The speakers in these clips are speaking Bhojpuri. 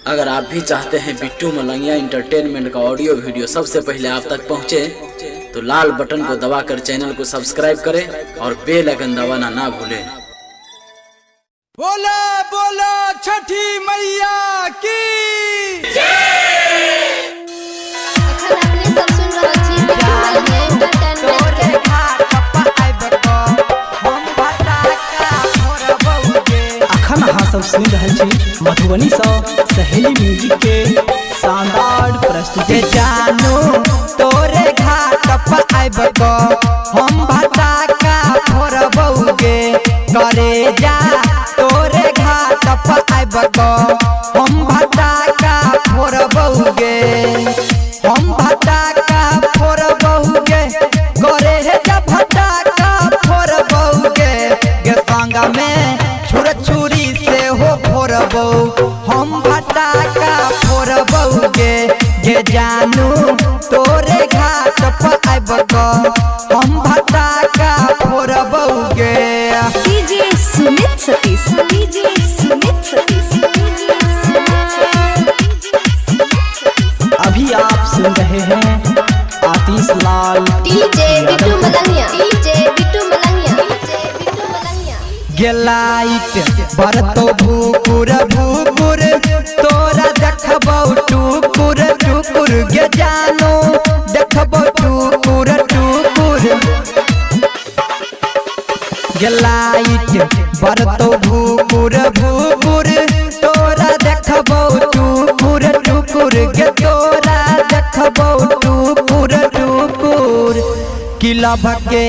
अगर आप भी चाहते हैं बिट्टू मलंगिया इंटरटेनमेंट का ऑडियो वीडियो सबसे पहले आप तक पहुंचे, तो लाल बटन को दबाकर चैनल को सब्सक्राइब करें और बेल आइकन दबाना ना भूलें। बोला बोला छठी मैया की अखन अहाँ सब सुन रहे छी मधुबनी सँ सहेली म्यूजिक के शानदार प्रस्तुति। जानू तोरे घाट पर आइब को हम भटाका फोड़बौगे, करे जा तोरे घाट पर आइब को हम भटाका फोड़बौगे, हम भटाका फोड़बौगे, करे जा भटाका फोड़बौगे, गे संग में छुर छुरी से हो फोड़बौ, हम भटाका फोड़बौगे, गे जानू तोरे घाट पर आइब को हम भटाका फोड़बौगे। DJ Sumit Satish, DJ Sumit Satish. अभी आप सुन रहे हैं Atish Lal DJ Bittu Malangiya, DJ Bittu Malangiya, DJ Bittu Malangiya. गेलाइट बरतो भूकुर भूकुर तोरा देखबौ टुकुर टुकुर, गे जानो देखबौ टुकुर टुकुर। गेलाइट बरतो भूकुर भूकुर तोरा देखबौ टुकुर टुकुर, गे तोरा देखबौ टुकुर टुकुर। किलब के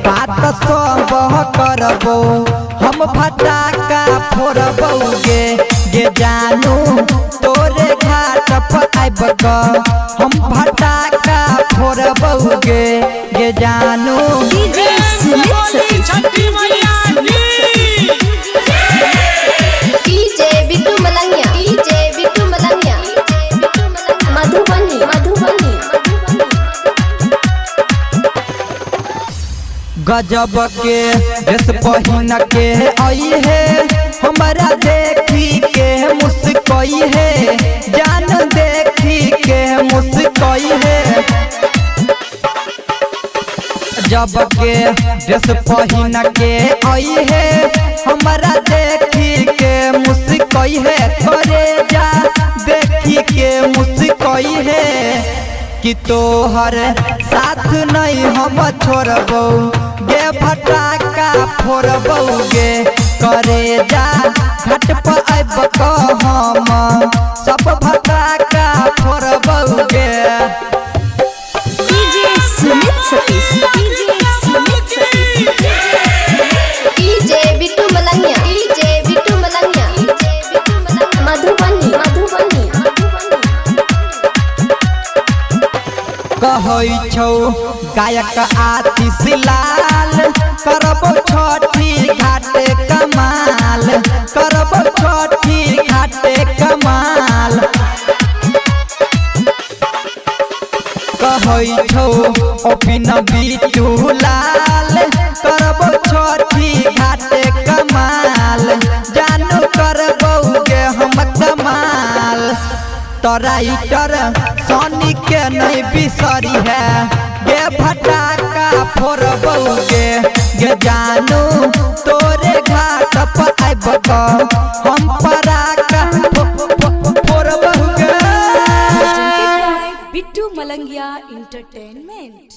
बात सब करबो हम भटाका फोड़बौगे, गे जानू तोरे घाट पर आइब को हम भटाका फोड़बौगे, गे जानू। DJ Sumit Satish, DJ Bittu Malangiya, DJ Bittu Malangiya, Madhubani Madhubani. गजब के ड्रेस पहिन के आई है, हमारा देखी के मुस्काई है, जान देखी के मुस्काई है। जब के ड्रेस पहिन के आई है, हमारा देखी के मुस्काई है, करे जा देखी के मुस्काई है, कि तोहर साथ नहीं हम छोड़बौ, गे भटाका फोड़बौगे, करे जा घाट पर आइब को हम सब भटाका फोड़बौगे। DJ Sumit Satish, DJ Sumit Satish. DJ Bittu Malangiya, DJ Bittu Malangiya, DJ Bittu Malangiya, Madhubani Madhubani. कहै छौ गायक आतिश लाल, करबो छठी घाटे कमाल, करबो छठी घाटे कमाल। कहै छौ ओपिन बिट्टू लाल, करबो छठी घाटे कमाल, जानू करबौगे हम कमाल। तोराइटर सोनी के नहीं बिसरी है, गे भटाका फोड़बौगे, गे जानू तोरे घाट पर आइब को हम पराका फोड़बौगे। बिट्टू मलंगिया इंटरटेनमेंट।